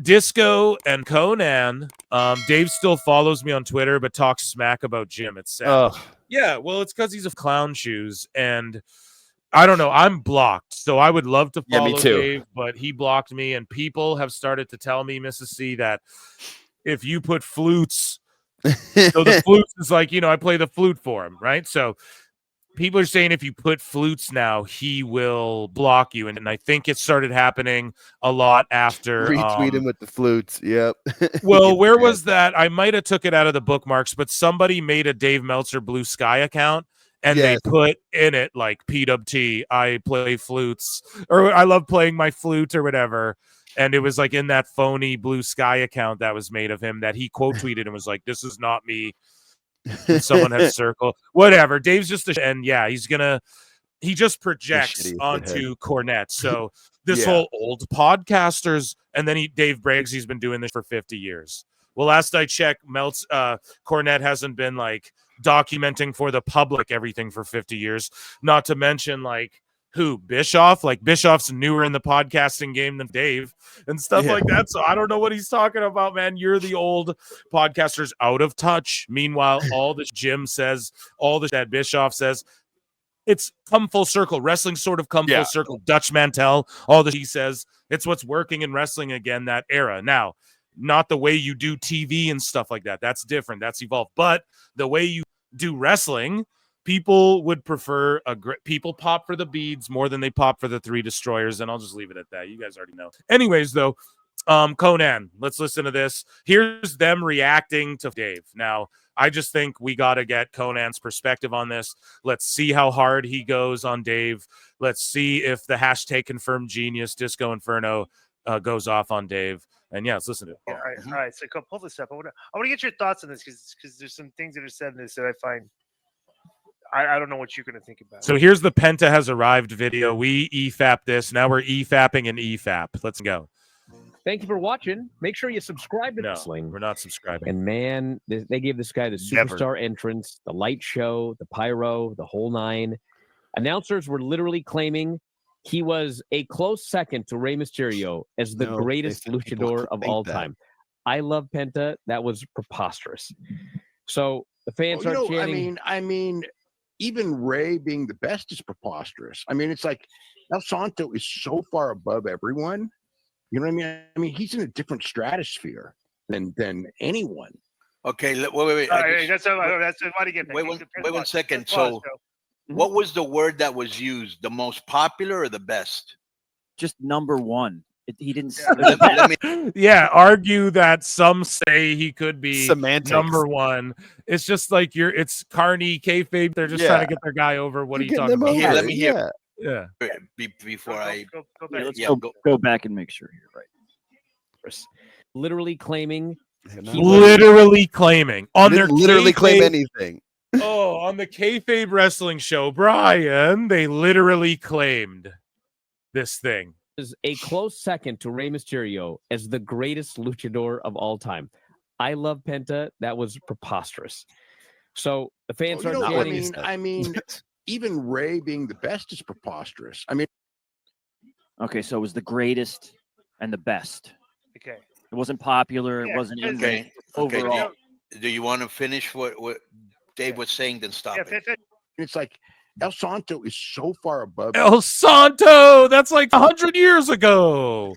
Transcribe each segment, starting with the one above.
Disco and Konnan. Dave still follows me on Twitter, but talks smack about Jim. It's sad. Oh. Yeah, well, it's because he's of clown shoes, and I don't know. I'm blocked, so I would love to follow Dave, but he blocked me, and people have started to tell me, Mrs. C, that if you put flutes, so the flutes is like, I play the flute for him, right? So people are saying if you put flutes now, he will block you, and I think it started happening a lot after retweet him with the flutes. Yep. Well, where was that? I might have took it out of the bookmarks, but somebody made a Dave Meltzer Blue Sky account, and they put in it like PWT, I play flutes, or I love playing my flute or whatever. And it was like in that phony Blue Sky account that was made of him that he quote tweeted and was like, "This is not me." And someone had circle, whatever. Dave's just and yeah, he just projects onto Cornette. So this whole old podcasters, and then Dave brags he's been doing this for 50 years. Well, last I checked, Cornette hasn't been like documenting for the public everything for 50 years. Not to mention like Bischoff. Like Bischoff's newer in the podcasting game than Dave and stuff like that. So I don't know what he's talking about, man. You're the old podcasters out of touch. Meanwhile, all the Jim says, all the that Bischoff says, it's come full circle. Wrestling sort of come full circle. Dutch Mantel, all that he says, it's what's working in wrestling again, that era. Now, not the way you do TV and stuff like that. That's different. That's evolved. But the way you do wrestling, people would prefer people pop for the beads more than they pop for the three destroyers, and I'll just leave it at that. You guys already know. Anyways, though, Konnan, let's listen to this. Here's them reacting to Dave. Now, I just think we got to get Konnan's perspective on this. Let's see how hard he goes on Dave. Let's see if the hashtag confirmed genius Disco Inferno goes off on Dave. And yeah, let's listen to it. All right. So pull this up. I want to get your thoughts on this because there's some things that are said in this that I find. I don't know what you're going to think about. So here's the Penta has arrived video. We EFAP this. Now we're EFAPing an EFAP. Let's go. Thank you for watching. Make sure you subscribe to Wrestling. We're not subscribing. And man, they gave this guy the superstar entrance, the light show, the pyro, the whole nine. Announcers were literally claiming he was a close second to Rey Mysterio as the greatest luchador of all time. I love Penta. That was preposterous. So the fans are chanting. I mean, even Ray being the best is preposterous. I mean, it's like El Santo is so far above everyone. You know what I mean? I mean, he's in a different stratosphere than anyone. Okay, wait. That's wait 1 second. So, what was the word that was used? The most popular or the best? Just number one. He didn't. Yeah, argue that some say he could be semantics. Number one. It's just like it's Carney, kayfabe. They're just trying to get their guy over. What are you talking about? Here, let me hear. Yeah. Before I go back and make sure you're right. Literally claiming. On their literally claim anything. On the kayfabe wrestling show, Brian, they literally claimed this thing. Is a close second to Rey Mysterio as the greatest luchador of all time. I love Penta. That was preposterous. So the fans are chanting. I mean, even Ray being the best is preposterous. I mean, okay, so it was the greatest and the best. Okay, it wasn't popular. It wasn't overall. Do you want to finish what Dave was saying? Then stop it. It's like El Santo is so far above El Santo. That's like 100 years ago.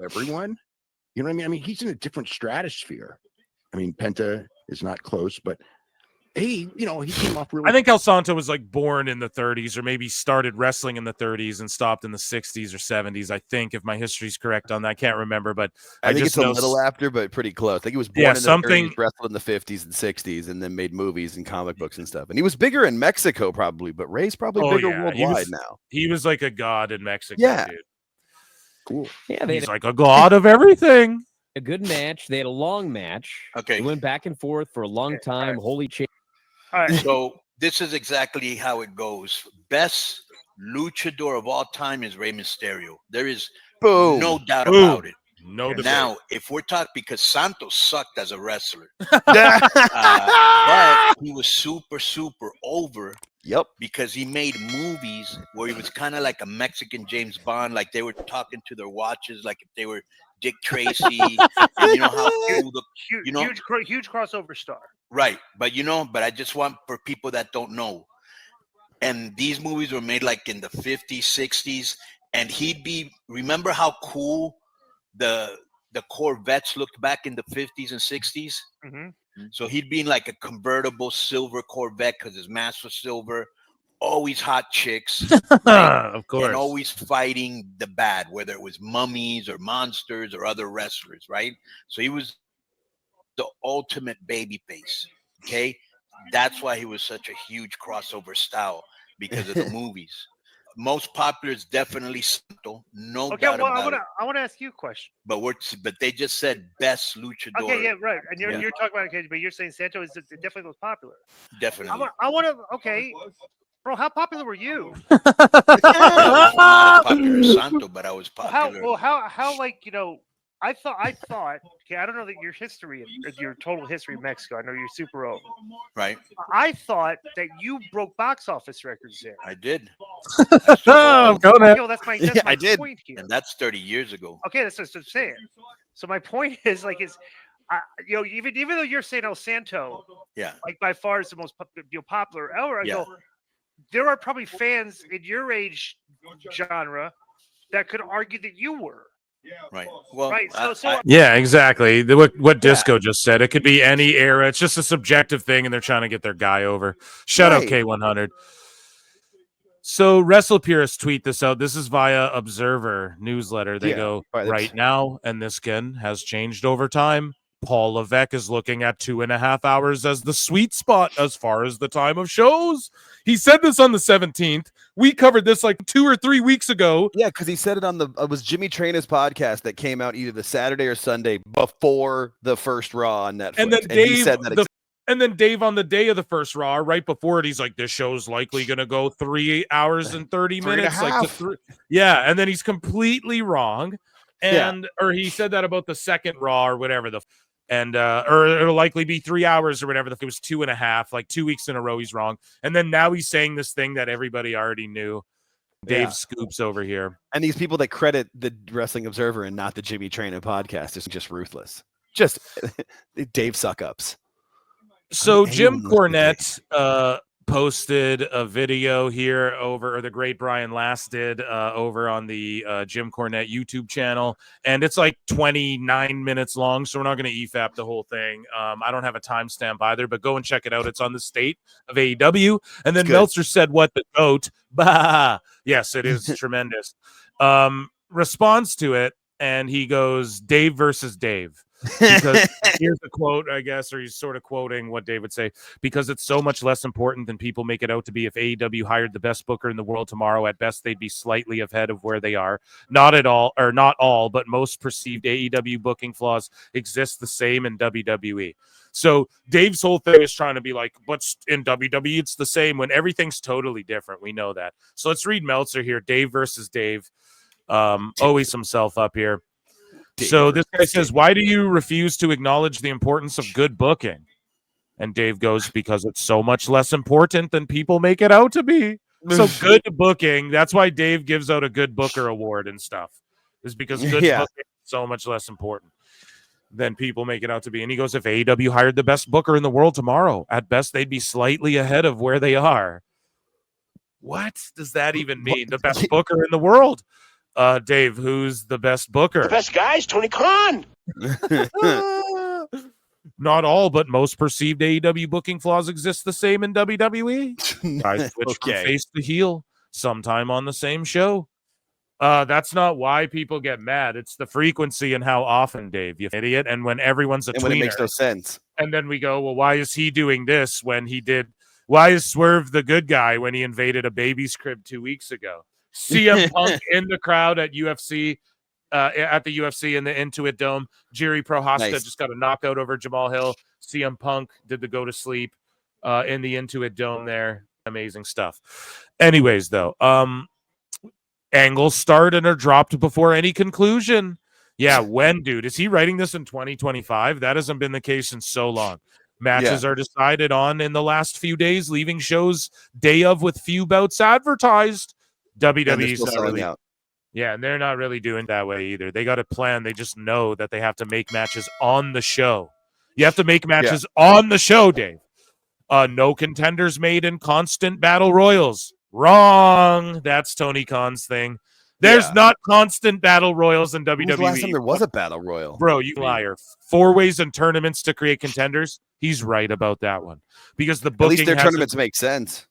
Everyone, you know what I mean? I mean, he's in a different stratosphere. I mean, Penta is not close, but he came off really. I think El Santo was like born in the 30s, or maybe started wrestling in the 30s and stopped in the 60s or 70s. I think, if my history's correct on that, I can't remember, but I think just it's know a little after, but pretty close. I think he was born in the 30s, wrestled in the 50s and 60s, and then made movies and comic books and stuff. And he was bigger in Mexico, probably, but Ray's probably bigger worldwide now. He was like a god in Mexico. Yeah, dude. Cool. Yeah, he's like a god of everything. A good match. They had a long match. Okay, they went back and forth for a long time. Right. Holy shit. All right. So this is exactly how it goes. Best luchador of all time is Rey Mysterio. There is no doubt about it. No debate. Now, if we're talking, because Santos sucked as a wrestler, but he was super over. Yep. Because he made movies where he was kind of like a Mexican James Bond, like they were talking to their watches, like if they were Dick Tracy, and you know how cool huge crossover star. Right, but I just want for people that don't know, and these movies were made like in the 50s, 60s, and remember how cool the Corvettes looked back in the 50s and 60s? Mm-hmm. So he'd be in like a convertible silver Corvette because his mask was silver, always hot chicks, right? Of course, and always fighting the bad, whether it was mummies or monsters or other wrestlers, right? So he was the ultimate baby face. Okay, that's why he was such a huge crossover style, because of the movies. Most popular is definitely Santo, doubt about it. I want to ask you a question. But they just said best luchador. Okay, yeah, right. And you're talking about it, but you're saying Santo is definitely the most popular. Definitely. I want to. Okay, bro, how popular were you? I was not popular as Santo, but I was popular. How like I thought. Okay, I don't know that your total history in Mexico. I know you're super old. Right. I thought that you broke box office records there. I did. That's my point here. And that's 30 years ago. Okay, that's what I'm saying. So my point is even though you're saying El Santo, like by far is the most popular ever, there are probably fans in your age genre that could argue that you were. Right. Well, right. Yeah, exactly. What Disco just said. It could be any era. It's just a subjective thing, and they're trying to get their guy over. Shout out K100. So Wrestle Purists tweet this out. This is via Observer newsletter. They go, right now, and this skin has changed over time. Paul Levesque is looking at 2.5 hours as the sweet spot as far as the time of shows. He said this on the 17th. We covered this like 2 or 3 weeks ago. Yeah, because he said it on it was Jimmy Traina's podcast that came out either the Saturday or Sunday before the first Raw on Netflix. And then Dave, and then Dave on the day of the first Raw, right before it, he's like, this show's likely going to go 3 hours and 30 minutes. And then he's completely wrong. Or he said that about the second Raw or whatever or it'll likely be 3 hours or whatever. It was 2.5, like 2 weeks in a row. He's wrong. And then now he's saying this thing that everybody already knew. Dave Scoops over here. And these people that credit the Wrestling Observer and not the Jimmy Traina podcast is just ruthless. Just Dave suck-ups. So Jim Cornette posted a video here or the great Brian Last did over on the Jim Cornette YouTube channel, and it's like 29 minutes long, so we're not going to EFAP the whole thing. I don't have a timestamp either, but go and check it out. It's on the state of AEW. And then Meltzer said, what the goat? Bah! Yes, it is tremendous. Responds to it, and he goes, Dave versus Dave. Because here's the quote, I guess, or he's sort of quoting what Dave would say, because it's so much less important than people make it out to be. If AEW hired the best booker in the world tomorrow, at best they'd be slightly ahead of where they are. Not all, but most perceived AEW booking flaws exist the same in WWE. So Dave's whole thing is trying to be like, but in WWE it's the same when everything's totally different. We know that. So let's read Meltzer here. Dave versus Dave. Always himself up here. So this guy says, why do you refuse to acknowledge the importance of good booking? And Dave goes, because it's so much less important than people make it out to be. So good booking, that's why Dave gives out a good booker award and stuff, is because good booking is so much less important than people make it out to be. And he goes, if AEW hired the best booker in the world tomorrow, at best they'd be slightly ahead of where they are. What does that even mean? The best booker in the world? Dave, who's the best booker? The best guy is Tony Khan. Not all, but most perceived AEW booking flaws exist the same in WWE. Guys switch from face to heel sometime on the same show. That's not why people get mad. It's the frequency and how often, Dave, you idiot. And when everyone's a tweener. When it makes no sense. And then we go, well, why is he doing this when he did? Why is Swerve the good guy when he invaded a baby's crib 2 weeks ago? CM Punk in the crowd at UFC, at the UFC in the Intuit Dome. Jiri Prohaska just got a knockout over Jamal Hill. CM Punk did the go to sleep in the Intuit Dome there. Amazing stuff. Anyways, though, angles start and are dropped before any conclusion. Yeah, when, dude? Is he writing this in 2025? That hasn't been the case in so long. Matches are decided on in the last few days, leaving shows day of with few bouts advertised. WWE's not really. Yeah, and they're not really doing that way either. They got a plan. They just know that they have to make matches on the show. You have to make matches on the show, Dave. No contenders made in constant battle royals. Wrong. That's Tony Khan's thing. There's not constant battle royals in WWE. When was the last time there was a battle royal? Bro, you liar. 4-ways and tournaments to create contenders. He's right about that one. Because the booking, at least their tournaments make sense.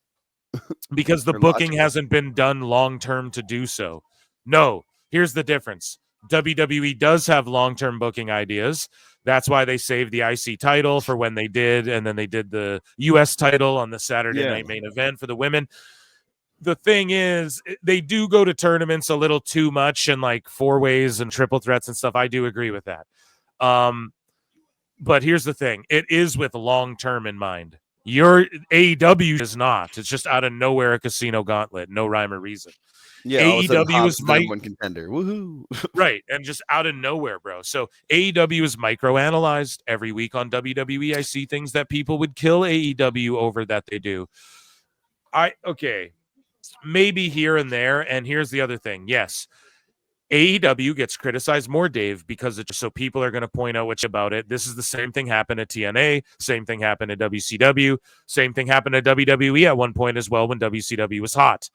Because the booking hasn't been done long-term to do so. No, here's the difference. WWE does have long-term booking ideas. That's why they saved the IC title for when they did, and then they did the US title on the Saturday night main event for the women. The thing is, they do go to tournaments a little too much and like 4-ways and triple threats and stuff. I do agree with that. But here's the thing. It is with long-term in mind. Your AEW is not. It's just out of nowhere a casino gauntlet. No rhyme or reason. Yeah, AEW is one contender. Woohoo. Right, and just out of nowhere, bro. So AEW is microanalyzed every week on WWE. I see things that people would kill AEW over that they do. Maybe here and there. And here's the other thing. Yes, AEW gets criticized more, Dave, because it's so people are going to point out what's about it. This is the same thing happened at TNA. Same thing happened at WCW. Same thing happened at WWE at one point as well when WCW was hot.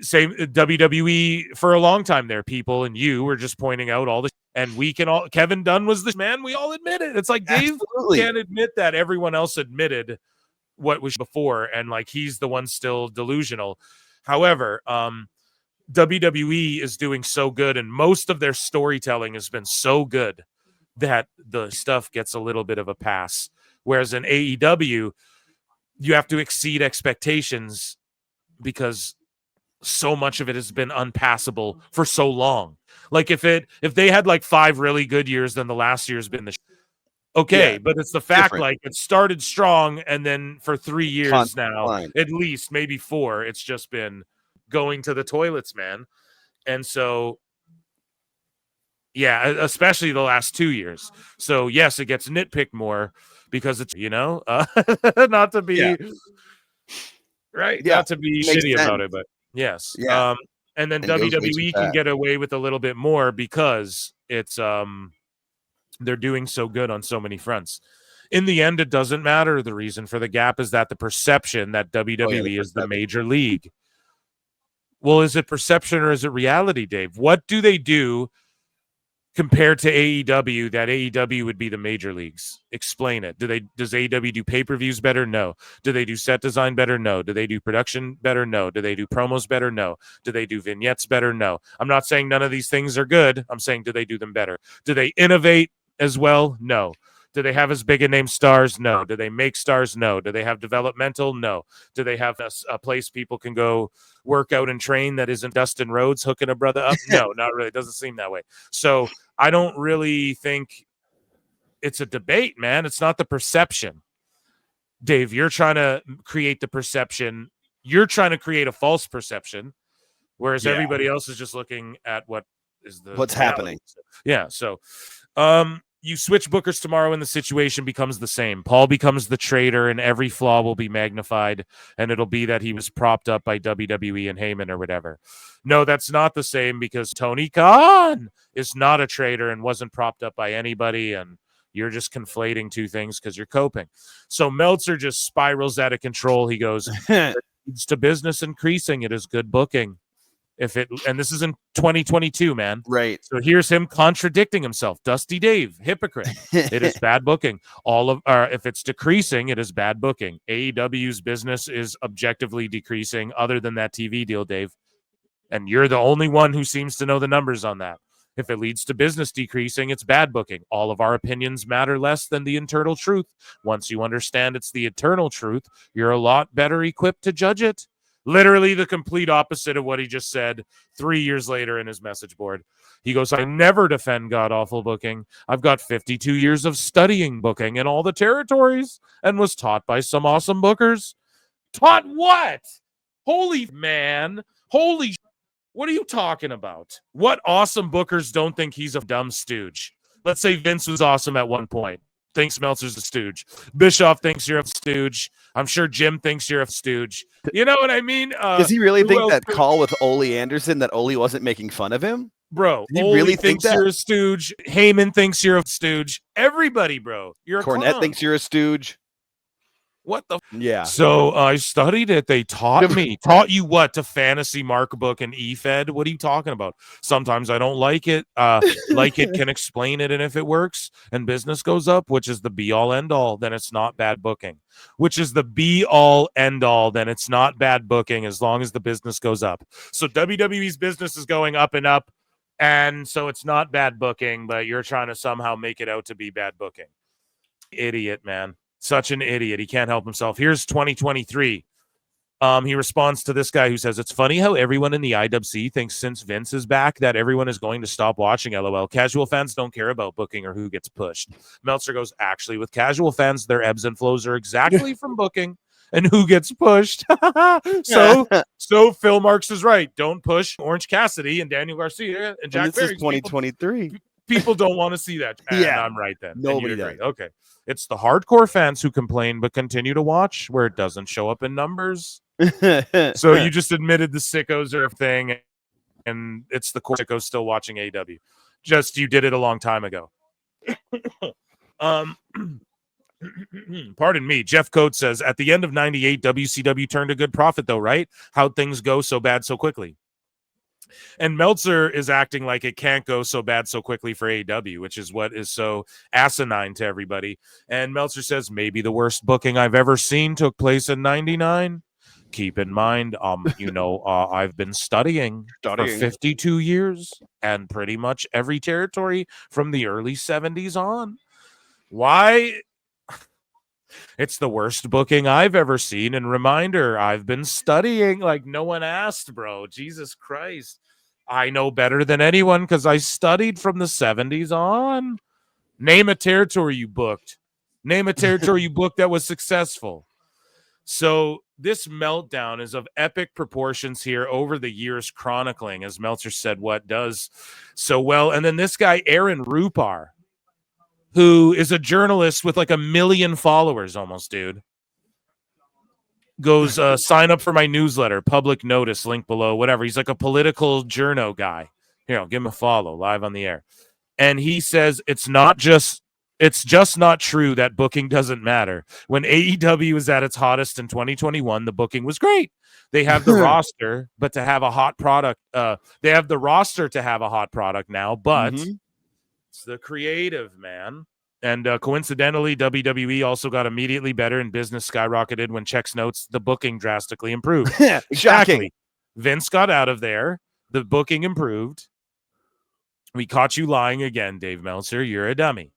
Same WWE for a long time there. People and you were just pointing out all the and we can all. Kevin Dunn was the man. We all admit it. It's like Dave can't admit that everyone else admitted what was before, and like he's the one still delusional. However, WWE is doing so good, and most of their storytelling has been so good that the stuff gets a little bit of a pass. Whereas in AEW, you have to exceed expectations because so much of it has been unpassable for so long. Like if they had like 5 really good years, then the last year's been but it's the fact like it started strong and then for 3 years now, at least maybe 4, it's just been going to the toilets, man. And so especially the last 2 years. So yes, it gets nitpicked more because it's not to be not to be shitty about it, but yes. And then WWE can get away with a little bit more because it's they're doing so good on so many fronts. In the end, it doesn't matter. The reason for the gap is that the perception that WWE is the major league. Well, is it perception or is it reality, Dave? What do they do compared to AEW that AEW would be the major leagues? Explain it. Does AEW do pay-per-views better? No. Do they do set design better? No. Do they do production better? No. Do they do promos better? No. Do they do vignettes better? No. I'm not saying none of these things are good. I'm saying, do they do them better? Do they innovate as well? No. Do they have as big a name stars? No. Do they make stars? No. Do they have developmental? No. Do they have a place people can go work out and train that isn't Dustin Rhodes hooking a brother up? No, not really. It doesn't seem that way. So I don't really think it's a debate, man. It's not the perception. Dave, you're trying to create the perception. You're trying to create a false perception, whereas everybody else is just looking at what's happening. Yeah. So, you switch bookers tomorrow and the situation becomes the same. Paul becomes the traitor and every flaw will be magnified and it'll be that he was propped up by WWE and Heyman or whatever. No, that's not the same because Tony Khan is not a traitor and wasn't propped up by anybody, and you're just conflating two things because you're coping. So Meltzer just spirals out of control. He goes, it leads to business increasing. It is good booking. And this is in 2022, man. Right. So here's him contradicting himself. Dusty Dave, hypocrite. It is bad booking. If it's decreasing, it is bad booking. AEW's business is objectively decreasing other than that TV deal, Dave. And you're the only one who seems to know the numbers on that. If it leads to business decreasing, it's bad booking. All of our opinions matter less than the internal truth. Once you understand it's the eternal truth, you're a lot better equipped to judge it. Literally the complete opposite of what he just said 3 years later in his message board. He goes, I never defend god-awful booking. I've got 52 years of studying booking in all the territories and was taught by some awesome bookers. Taught what? Holy man. Holy what are you talking about? What awesome bookers don't think he's a dumb stooge? Let's say Vince was awesome at one point. thinks Meltzer's a stooge. Bischoff thinks you're a stooge. I'm sure Jim thinks you're a stooge. You know what I mean? Does he really think that call with Ole Anderson, that Ole wasn't making fun of him? Bro, Ole really thinks you're a stooge. Heyman thinks you're a stooge. Everybody, bro. You're a Cornette clown. thinks you're a stooge. What the? Yeah. So I studied it. They taught me. Taught you what? To fantasy mark book and eFed? What are you talking about? Sometimes I don't like it. Like it can explain it, and if it works and business goes up, which is the be all end all, then it's not bad booking. Which is the be all end all, then it's not bad booking as long as the business goes up. So WWE's business is going up and up, and so it's not bad booking, but you're trying to somehow make it out to be bad booking. Idiot, man. Such an idiot. He can't help himself. Here's 2023. He responds to this guy who says, it's funny how everyone in the IWC thinks since Vince is back that everyone is going to stop watching LOL. Casual fans don't care about booking or who gets pushed. Meltzer goes, actually, with casual fans, their ebbs and flows are exactly from booking and who gets pushed. So Phil Marks is right. Don't push Orange Cassidy and Daniel Garcia and Jack Perry. This is 2023. People don't want to see that. And yeah, I'm right then. Nobody does. Okay. It's the hardcore fans who complain but continue to watch where it doesn't show up in numbers. So you just admitted the sickos are a thing, and it's the core sickos still watching AEW. Just you did it a long time ago. Pardon me. Jeff Coates says, at the end of 98, WCW turned a good profit, though, right? How'd things go so bad so quickly? And Meltzer is acting like it can't go so bad so quickly for AEW, which is what is so asinine to everybody. And Meltzer says, maybe the worst booking I've ever seen took place in 99. Keep in mind, I've been studying for 52 years and pretty much every territory from the early 70s on. Why? It's the worst booking I've ever seen. And reminder, I've been studying like no one asked, bro. Jesus Christ. I know better than anyone because I studied from the 70s on. Name a territory you booked. Name a territory you booked that was successful. So this meltdown is of epic proportions here over the years, chronicling, as Meltzer said, what does so well. And then this guy, Aaron Rupar, who is a journalist with like 1 million followers almost, dude, goes, sign up for my newsletter, public notice, link below, whatever. He's like a political journo guy. Here, I'll give him a follow live on the air. And he says it's just not true that booking doesn't matter. When AEW was at its hottest in 2021, the booking was great. They have the roster, but to have a hot product, they have the roster to have a hot product now, but it's the creative, man. And coincidentally, WWE also got immediately better and business skyrocketed when checks notes the booking drastically improved. Exactly. Vince got out of there. The booking improved. We caught you lying again, Dave Meltzer. You're a dummy.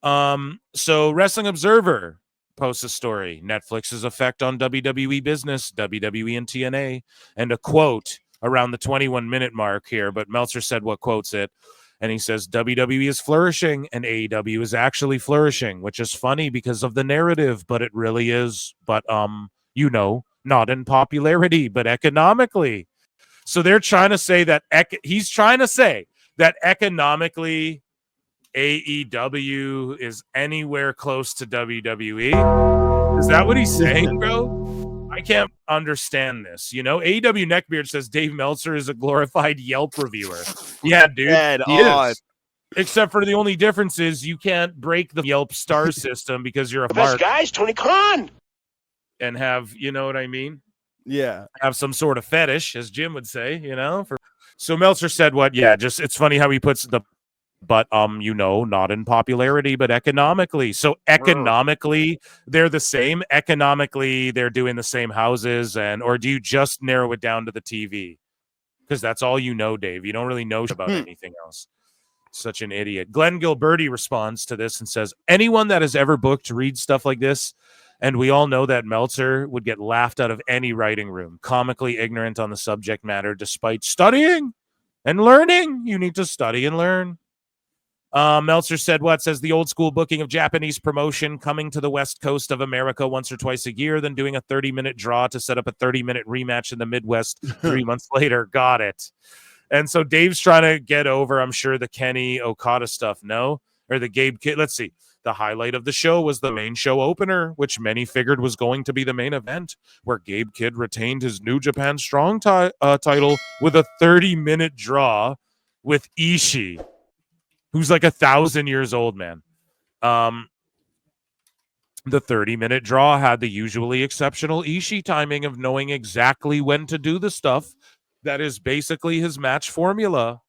So Wrestling Observer posts a story. Netflix's effect on WWE business, WWE and TNA, and a quote around the 21-minute mark here. But Meltzer said what quotes it. And he says, WWE is flourishing and AEW is actually flourishing, which is funny because of the narrative, but it really is. But, not in popularity, but economically. So they're trying to say that he's trying to say that economically AEW is anywhere close to WWE. Is that what he's saying, bro? I can't understand this. AEW Neckbeard says Dave Meltzer is a glorified Yelp reviewer. Yeah, dude. He is. Except for the only difference is you can't break the Yelp star system because you're a best guys, Tony Khan. And have, you know what I mean? Yeah. Have some sort of fetish, as Jim would say, So Meltzer said what? Yeah, just it's funny how he puts but not in popularity, but economically. So economically, they're the same. Economically, they're doing the same houses, or do you just narrow it down to the TV? Because that's all you know, Dave. You don't really know about anything else. Such an idiot. Glenn Gilbertti responds to this and says, anyone that has ever booked to read stuff like this, and we all know that Meltzer would get laughed out of any writing room, comically ignorant on the subject matter, despite studying and learning. You need to study and learn. Meltzer said says the old school booking of Japanese promotion coming to the West Coast of America once or twice a year, then doing a 30-minute draw to set up a 30-minute rematch in the Midwest 3 months later. Got it. And so Dave's trying to get over, I'm sure, the Kenny Okada stuff. No, or the Gabe Kidd. Let's see. The highlight of the show was the main show opener, which many figured was going to be the main event, where Gabe Kidd retained his New Japan Strong title with a 30-minute draw with Ishii, who's like 1,000 years old, man. The 30-minute draw had the usually exceptional Ishii timing of knowing exactly when to do the stuff that is basically his match formula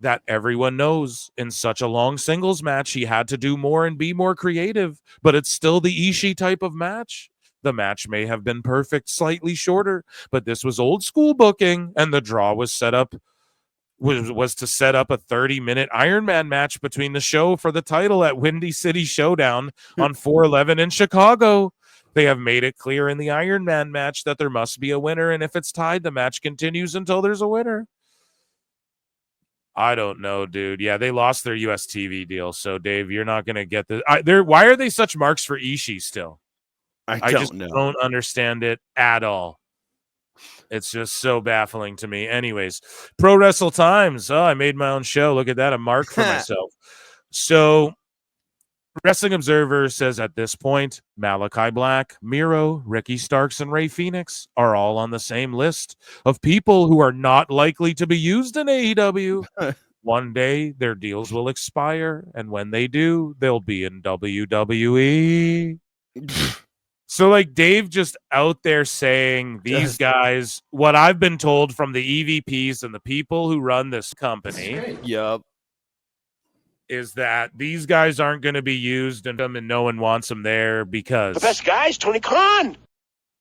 that everyone knows. In such a long singles match, he had to do more and be more creative, but it's still the Ishii type of match. The match may have been perfect, slightly shorter, but this was old school booking, and the draw was set up was to set up a 30-minute Iron Man match between the show for the title at Windy City Showdown on 4/11 in Chicago. They have made it clear in the Iron Man match that there must be a winner, and if it's tied, the match continues until there's a winner. I don't know, dude. Yeah, they lost their US TV deal, so Dave, you're not going to get this. Why are they such marks for Ishii still? I just don't understand it at all. It's just so baffling to me. Anyways, Pro Wrestle Times. Oh, I made my own show. Look at that. A mark for myself. So Wrestling Observer says at this point, Malachi Black, Miro, Ricky Starks, and Ray Phoenix are all on the same list of people who are not likely to be used in AEW. One day, their deals will expire, and when they do, they'll be in WWE. So, like, Dave just out there saying these guys, what I've been told from the EVPs and the people who run this company, is that these guys aren't going to be used and no one wants them there because the best guys, Tony Khan.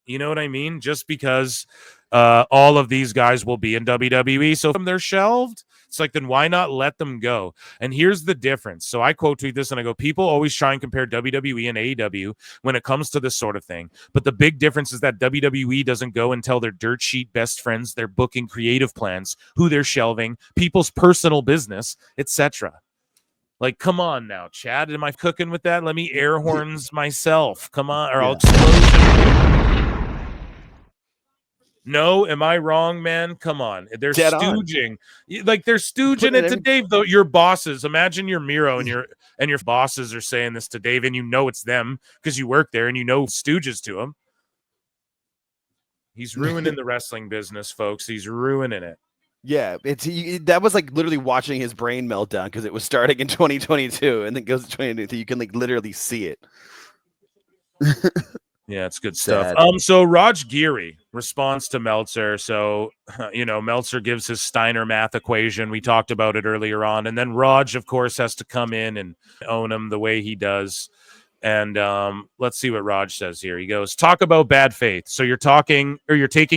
You know what I mean? Just because all of these guys will be in WWE, so from they're shelved. It's like, then why not let them go? And here's the difference. So I quote tweet this and I go, people always try and compare WWE and AEW when it comes to this sort of thing. But the big difference is that WWE doesn't go and tell their dirt sheet best friends their booking creative plans, who they're shelving, people's personal business, etc. Like, come on now, Chad. Am I cooking with that? Let me air horns myself. Come on, or I'll explosion. No, am I wrong, man? Come on. They're stooging. Like, they're stooging it to Dave, though. Your bosses, imagine you're Miro and your bosses are saying this to Dave, and you know it's them because you work there and you know Stooges to him. He's ruining the wrestling business, folks. He's ruining it. Yeah, that was like literally watching his brain melt down because it was starting in 2022 and then goes to 2022. You can like literally see it. Yeah, it's good stuff. So Raj Giri responds to Meltzer. So, Meltzer gives his Steiner math equation. We talked about it earlier on. And then Raj, of course, has to come in and own him the way he does. And let's see what Raj says here. He goes, talk about bad faith. So you're taking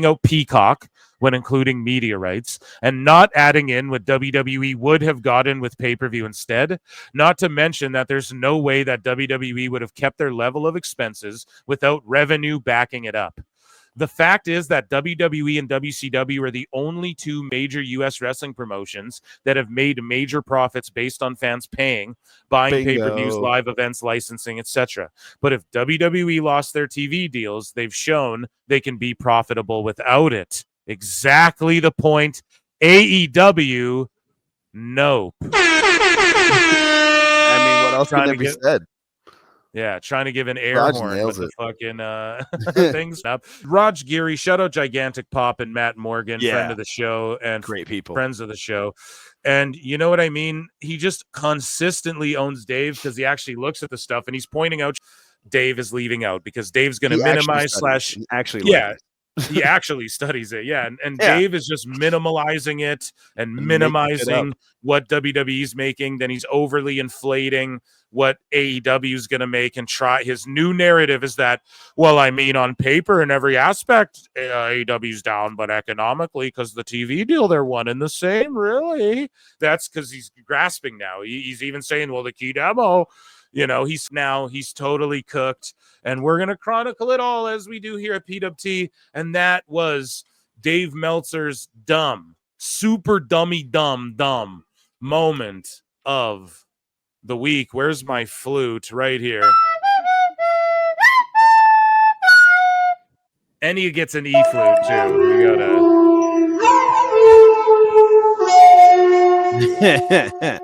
out Peacock when including media rights and not adding in what WWE would have gotten with pay-per-view instead. Not to mention that there's no way that WWE would have kept their level of expenses without revenue backing it up. The fact is that WWE and WCW are the only two major U.S. wrestling promotions that have made major profits based on fans paying, buying pay-per-views, live events, licensing, etc. But if WWE lost their TV deals, they've shown they can be profitable without it. Exactly the point. AEW, nope. I mean, what else can there be said? Yeah, trying to give an air horn with the fucking things up. Raj Giri, shout out Gigantic Pop and Matt Morgan, friend of the show and great people, friends of the show. And you know what I mean? He just consistently owns Dave because he actually looks at the stuff and he's pointing out Dave is leaving out because Dave's going to minimize he actually studies it. Yeah. And Dave is just minimalizing it and minimizing what WWE's making. Then he's overly inflating what AEW is going to make and try. His new narrative is that, well, I mean, on paper in every aspect, AEW's down, but economically, because the TV deal, they're one and the same, really. That's because he's grasping now. He's even saying, well, the key demo, he's totally cooked. And we're going to chronicle it all as we do here at PWT. And that was Dave Meltzer's super dumb moment of the week. Where's my flute? Right here. And he gets an E flute too. We gotta